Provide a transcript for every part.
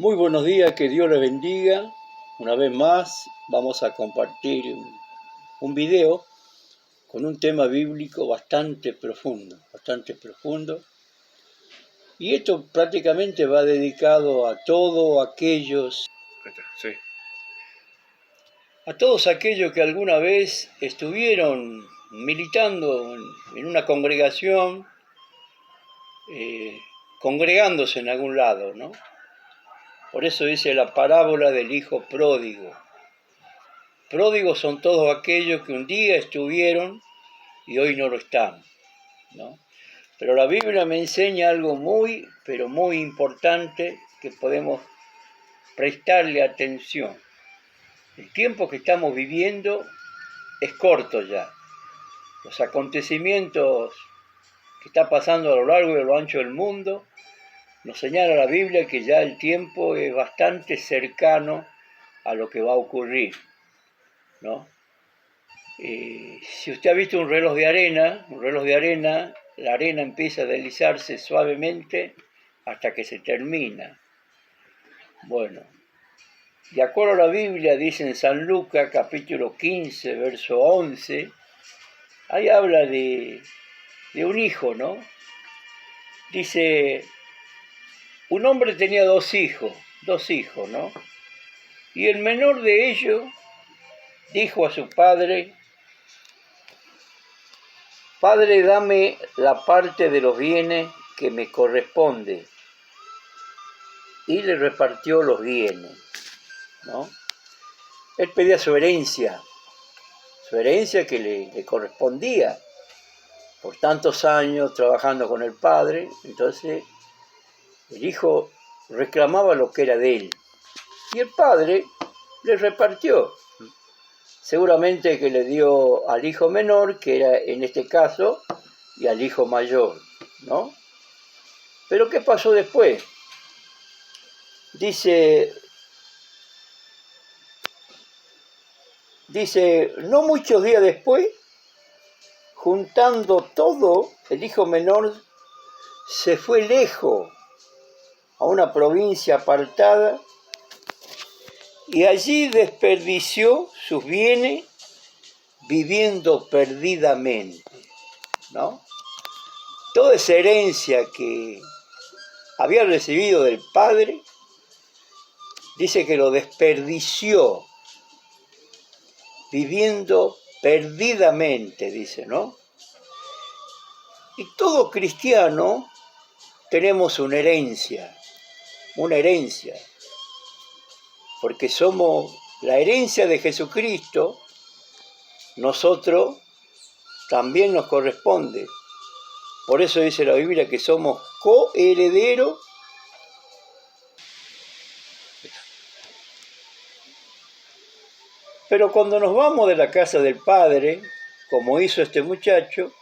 Muy buenos días, que Dios les bendiga. Una vez más vamos a compartir un video con un tema bíblico bastante profundo. Y esto prácticamente va dedicado a todos aquellos, a todos aquellos que alguna vez estuvieron militando en una congregación, congregándose en algún lado, ¿no? Por eso dice la parábola del hijo pródigo. Pródigos son todos aquellos que un día estuvieron y hoy no lo están, ¿no? Pero la Biblia me enseña algo muy, pero muy importante que podemos prestarle atención. El tiempo que estamos viviendo es corto ya. Los acontecimientos que está pasando a lo largo y a lo ancho del mundo nos señala la Biblia que ya el tiempo es bastante cercano a lo que va a ocurrir, ¿no? Si usted ha visto un reloj de arena, la arena empieza a deslizarse suavemente hasta que se termina. Bueno, de acuerdo a la Biblia, dice en San Lucas, capítulo 15, verso 11, ahí habla de un hijo, ¿no? Dice, un hombre tenía dos hijos, ¿no? Y el menor de ellos dijo a su padre, Padre, dame la parte de los bienes que me corresponde. Y le repartió los bienes, ¿no? Él pedía su herencia que le correspondía por tantos años trabajando con el padre. Entonces el hijo reclamaba lo que era de él y el padre le repartió. Seguramente que le dio al hijo menor, que era en este caso, y al hijo mayor, ¿no? Pero ¿qué pasó después? Dice, no muchos días después, juntando todo, el hijo menor se fue lejos a una provincia apartada y allí desperdició sus bienes viviendo perdidamente, ¿no? Toda esa herencia que había recibido del padre, dice que lo desperdició viviendo perdidamente, dice, ¿no? Y todo cristiano tenemos una herencia, porque somos la herencia de Jesucristo, nosotros también nos corresponde. Por eso dice la Biblia que somos coherederos. Pero cuando nos vamos de la casa del Padre, como hizo este muchacho,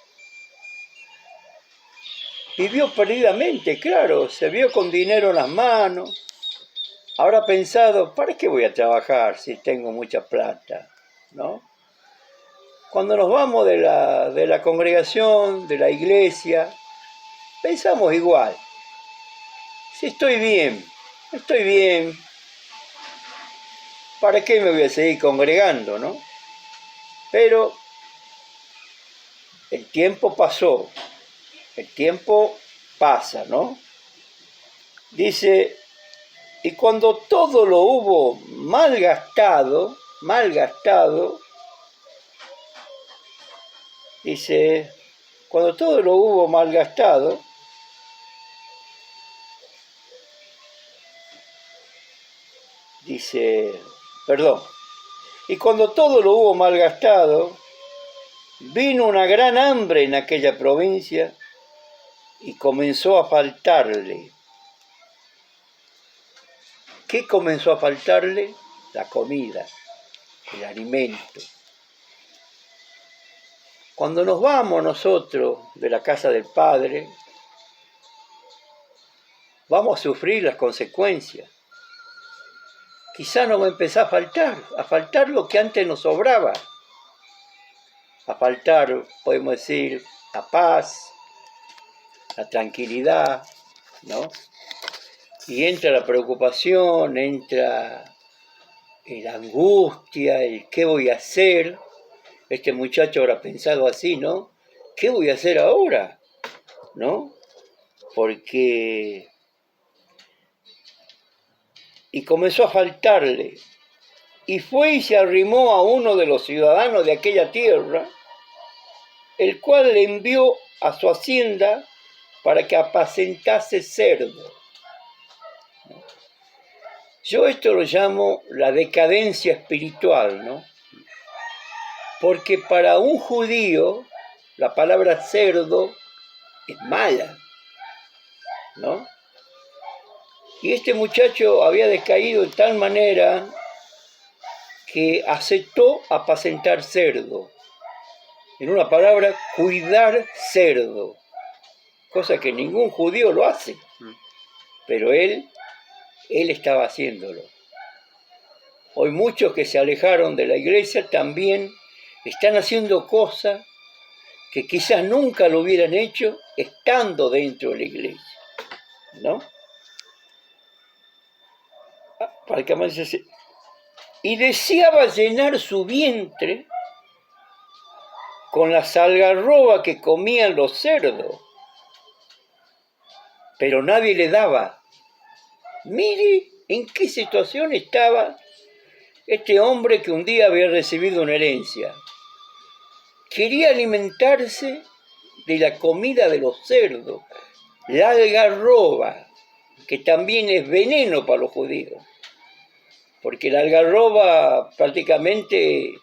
vivió perdidamente, claro, se vio con dinero en las manos, habrá pensado, ¿para qué voy a trabajar si tengo mucha plata? ¿No? Cuando nos vamos de la congregación, de la iglesia, pensamos igual. Si estoy bien, ¿para qué me voy a seguir congregando, no? Pero el tiempo pasó, el tiempo pasa, ¿no? Dice, y cuando todo lo hubo malgastado, dice, cuando todo lo hubo malgastado, dice, perdón, y cuando todo lo hubo malgastado, vino una gran hambre en aquella provincia y comenzó a faltarle. ¿Qué comenzó a faltarle? La comida, el alimento. Cuando nos vamos nosotros de la casa del Padre, vamos a sufrir las consecuencias. Quizá nos va a empezar a faltar lo que antes nos sobraba. A faltar, podemos decir, la paz, la tranquilidad, ¿no? Y entra la preocupación, entra la angustia, el qué voy a hacer. Este muchacho habrá pensado así, ¿no? ¿Qué voy a hacer ahora? ¿No? Porque... Y comenzó a faltarle. Y fue y se arrimó a uno de los ciudadanos de aquella tierra, el cual le envió a su hacienda para que apacentase cerdo. Yo esto lo llamo la decadencia espiritual, ¿no? Porque para un judío la palabra cerdo es mala, ¿no? Y este muchacho había decaído de tal manera que aceptó apacentar cerdo. En una palabra, cuidar cerdo. Cosa que ningún judío lo hace. Pero él estaba haciéndolo. Hoy muchos que se alejaron de la iglesia también están haciendo cosas que quizás nunca lo hubieran hecho estando dentro de la iglesia, ¿no? Y deseaba llenar su vientre con las algarrobas que comían los cerdos, pero nadie le daba. Mire en qué situación estaba este hombre que un día había recibido una herencia. Quería alimentarse de la comida de los cerdos, la algarroba, que también es veneno para los judíos, porque la algarroba prácticamente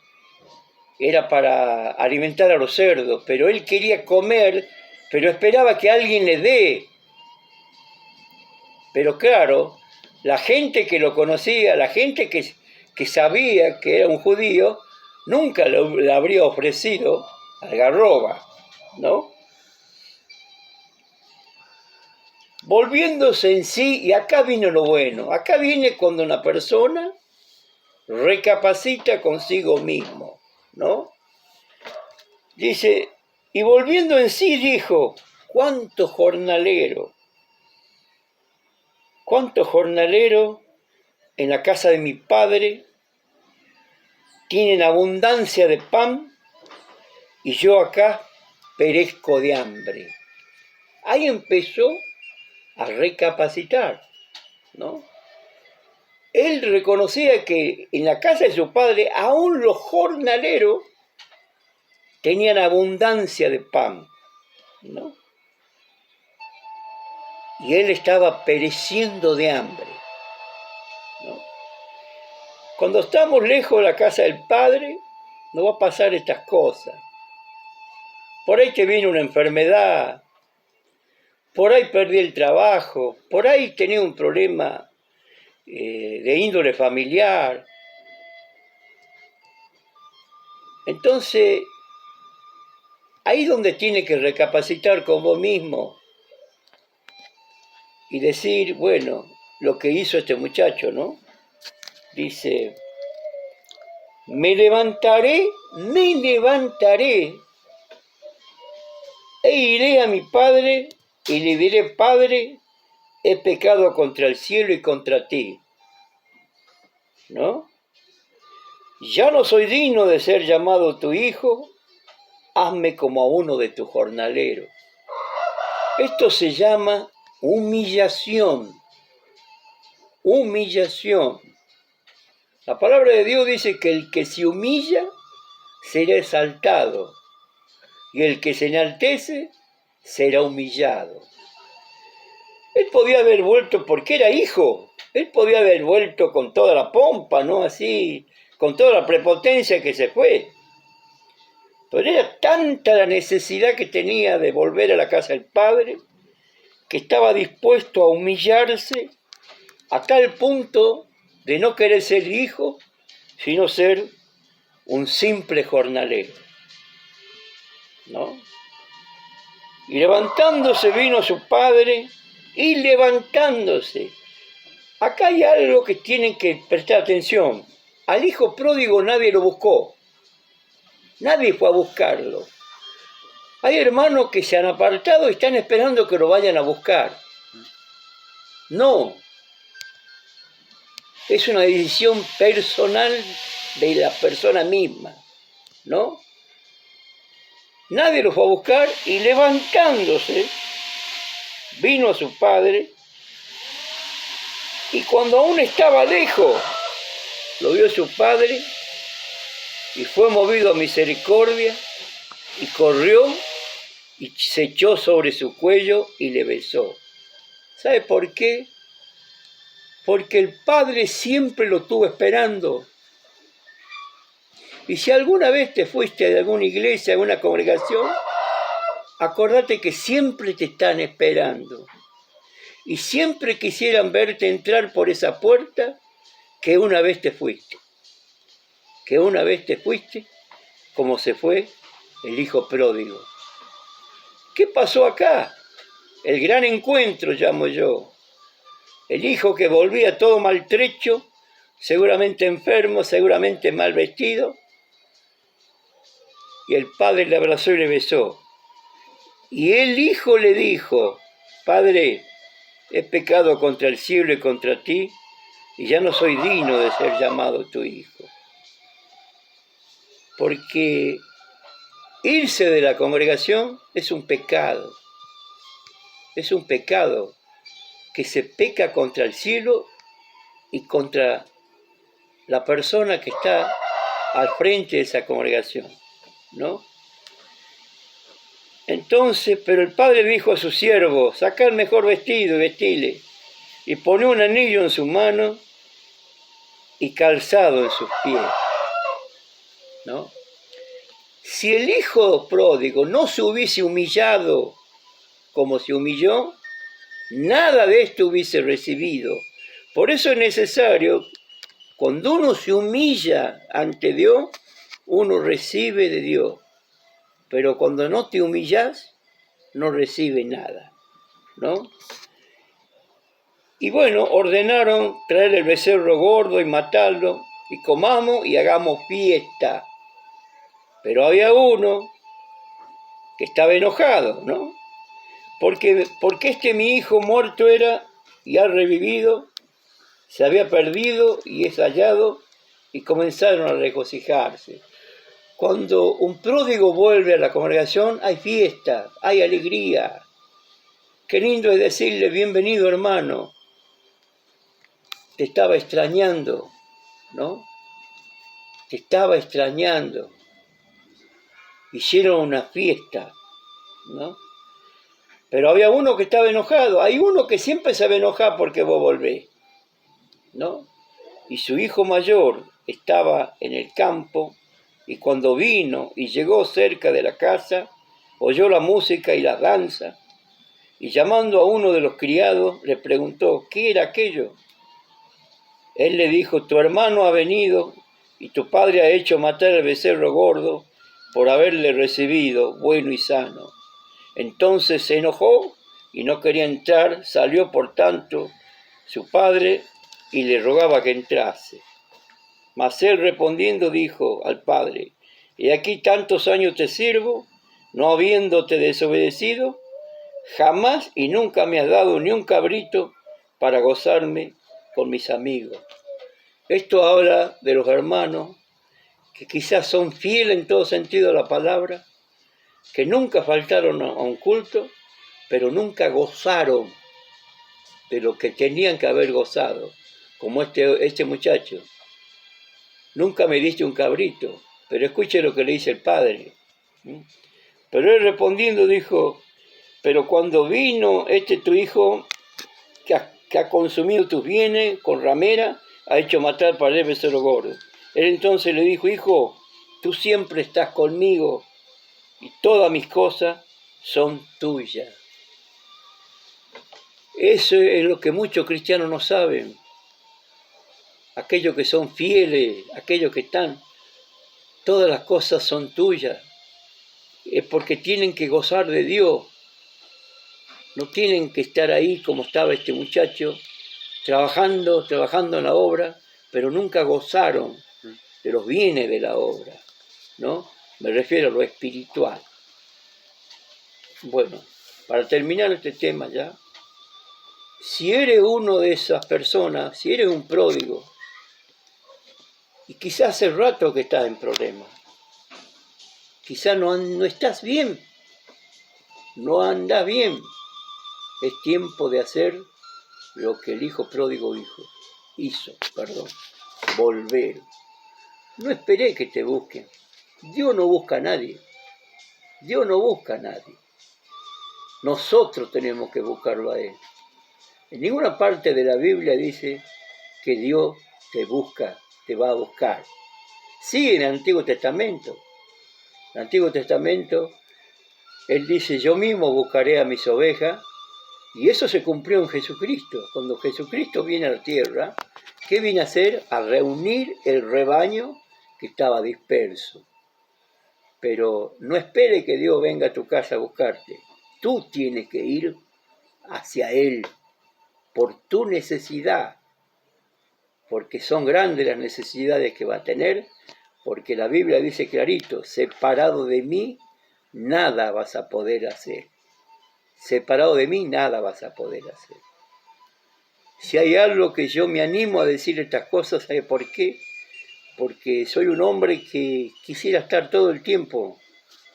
era para alimentar a los cerdos, pero él quería comer, pero esperaba que alguien le dé. Pero claro, la gente que lo conocía, la gente que sabía que era un judío, nunca le habría ofrecido algarroba, ¿no? Volviéndose en sí, y acá viene lo bueno, acá viene cuando una persona recapacita consigo mismo, ¿no? Dice, y volviendo en sí dijo, ¿cuántos jornaleros en la casa de mi padre tienen abundancia de pan y yo acá perezco de hambre? Ahí empezó a recapacitar, ¿no? Él reconocía que en la casa de su padre aún los jornaleros tenían abundancia de pan, ¿no? Y él estaba pereciendo de hambre, ¿no? Cuando estamos lejos de la casa del Padre, no va a pasar estas cosas. Por ahí te viene una enfermedad, por ahí perdí el trabajo, por ahí tenía un problema de índole familiar. Entonces, ahí donde tiene que recapacitar con vos mismo y decir, bueno, lo que hizo este muchacho, ¿no? Dice, me levantaré e iré a mi padre y le diré, Padre, he pecado contra el cielo y contra ti, ¿no? Ya no soy digno de ser llamado tu hijo, hazme como a uno de tus jornaleros. Esto se llama humillación. Humillación. La palabra de Dios dice que el que se humilla será exaltado y el que se enaltece será humillado. Él podía haber vuelto porque era hijo. Él podía haber vuelto con toda la pompa, ¿no? Así, con toda la prepotencia que se fue. Pero era tanta la necesidad que tenía de volver a la casa del Padre que estaba dispuesto a humillarse a tal punto de no querer ser hijo, sino ser un simple jornalero, ¿no? Y levantándose vino su padre, y levantándose. Acá hay algo que tienen que prestar atención. Al hijo pródigo nadie lo buscó. Nadie fue a buscarlo. Hay hermanos que se han apartado y están esperando que lo vayan a buscar. No, es una decisión personal de la persona misma, ¿no? Nadie lo fue a buscar y levantándose, vino a su padre y cuando aún estaba lejos, lo vio su padre y fue movido a misericordia y corrió y se echó sobre su cuello y le besó. ¿Sabe por qué? Porque el padre siempre lo estuvo esperando. Y si alguna vez te fuiste de alguna iglesia, de alguna congregación, acordate que siempre te están esperando. Y siempre quisieran verte entrar por esa puerta que una vez te fuiste. Que una vez te fuiste, como se fue el hijo pródigo. ¿Qué pasó acá? El gran encuentro, llamo yo. El hijo que volvía todo maltrecho, seguramente enfermo, seguramente mal vestido. Y el padre le abrazó y le besó. Y el hijo le dijo, Padre, he pecado contra el cielo y contra ti, y ya no soy digno de ser llamado tu hijo. Porque irse de la congregación es un pecado. Es un pecado que se peca contra el cielo y contra la persona que está al frente de esa congregación, ¿no? Entonces, pero el padre dijo a su siervo, saca el mejor vestido y vestile, y pone un anillo en su mano y calzado en sus pies, ¿no? Si el hijo pródigo no se hubiese humillado como se humilló, nada de esto hubiese recibido. Por eso es necesario, cuando uno se humilla ante Dios, uno recibe de Dios. Pero cuando no te humillas, no recibes nada, ¿no? Y bueno, ordenaron traer el becerro gordo y matarlo, y comamos y hagamos fiesta. Pero había uno que estaba enojado, ¿no? Porque mi hijo muerto era y ha revivido, se había perdido y es hallado, y comenzaron a regocijarse. Cuando un pródigo vuelve a la congregación, hay fiesta, hay alegría. Qué lindo es decirle, bienvenido hermano, te estaba extrañando, ¿no? Te estaba extrañando. Hicieron una fiesta, ¿no? Pero había uno que estaba enojado. Hay uno que siempre se va a enojar porque vos volvés, ¿no? Y su hijo mayor estaba en el campo y cuando vino y llegó cerca de la casa, oyó la música y la danza y llamando a uno de los criados le preguntó, ¿qué era aquello? Él le dijo, tu hermano ha venido y tu padre ha hecho matar al becerro gordo por haberle recibido bueno y sano. Entonces se enojó y no quería entrar, salió por tanto su padre y le rogaba que entrase. Mas él respondiendo dijo al padre, he aquí tantos años te sirvo, no habiéndote desobedecido, jamás y nunca me has dado ni un cabrito para gozarme con mis amigos. Esto habla de los hermanos que quizás son fieles en todo sentido a la palabra, que nunca faltaron a un culto, pero nunca gozaron de lo que tenían que haber gozado, como este muchacho. Nunca me diste un cabrito, pero escuche lo que le dice el padre. Pero él respondiendo dijo, pero cuando vino tu hijo que ha consumido tus bienes con ramera, ha hecho matar para el becerro gordo. Él entonces le dijo, hijo, tú siempre estás conmigo y todas mis cosas son tuyas. Eso es lo que muchos cristianos no saben. Aquellos que son fieles, aquellos que están, todas las cosas son tuyas. Es porque tienen que gozar de Dios. No tienen que estar ahí como estaba este muchacho, trabajando en la obra, pero nunca gozaron de los bienes de la obra, ¿no? Me refiero a lo espiritual. Bueno, para terminar este tema ya, si eres uno de esas personas, si eres un pródigo, Y quizás hace rato que estás en problemas. Quizás no estás bien. No andas bien. Es tiempo de hacer lo que el hijo pródigo hizo. Volver. No esperé que te busquen. Dios no busca a nadie. Dios no busca a nadie. Nosotros tenemos que buscarlo a Él. En ninguna parte de la Biblia dice que Dios te busca, te va a buscar. Sí, en el Antiguo Testamento. En el Antiguo Testamento, Él dice, yo mismo buscaré a mis ovejas, y eso se cumplió en Jesucristo. Cuando Jesucristo viene a la tierra, ¿qué viene a hacer? A reunir el rebaño que estaba disperso. Pero no espere que Dios venga a tu casa a buscarte. Tú tienes que ir hacia Él por tu necesidad, porque son grandes las necesidades que va a tener, porque la Biblia dice clarito, separado de mí, nada vas a poder hacer. Separado de mí, nada vas a poder hacer. Si hay algo que yo me animo a decir estas cosas, ¿sabe por qué? Porque soy un hombre que quisiera estar todo el tiempo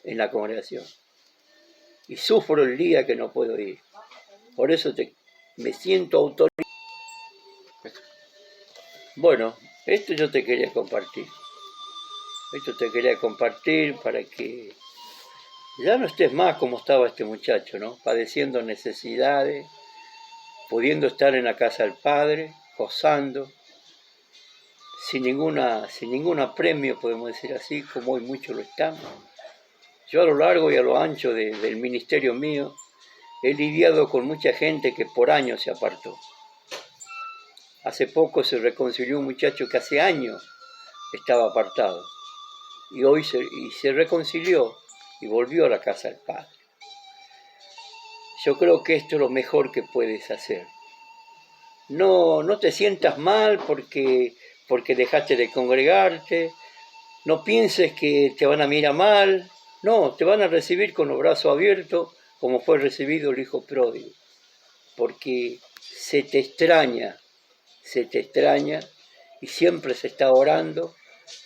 en la congregación. Y sufro el día que no puedo ir. Por eso me siento autorizado. Bueno, esto yo te quería compartir. Esto te quería compartir para que ya no estés más como estaba este muchacho, ¿no? Padeciendo necesidades, pudiendo estar en la casa del Padre, gozando, sin ningún apremio, podemos decir así, como hoy muchos lo están. Yo a lo largo y a lo ancho del ministerio mío he lidiado con mucha gente que por años se apartó. Hace poco se reconcilió un muchacho que hace años estaba apartado y hoy se reconcilió y volvió a la casa del Padre. Yo creo que esto es lo mejor que puedes hacer. No te sientas mal porque dejaste de congregarte. No pienses que te van a mirar mal. No, te van a recibir con los brazos abiertos como fue recibido el hijo pródigo. Porque se te extraña y siempre se está orando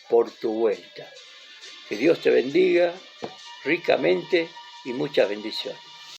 por tu vuelta. Que Dios te bendiga ricamente y muchas bendiciones.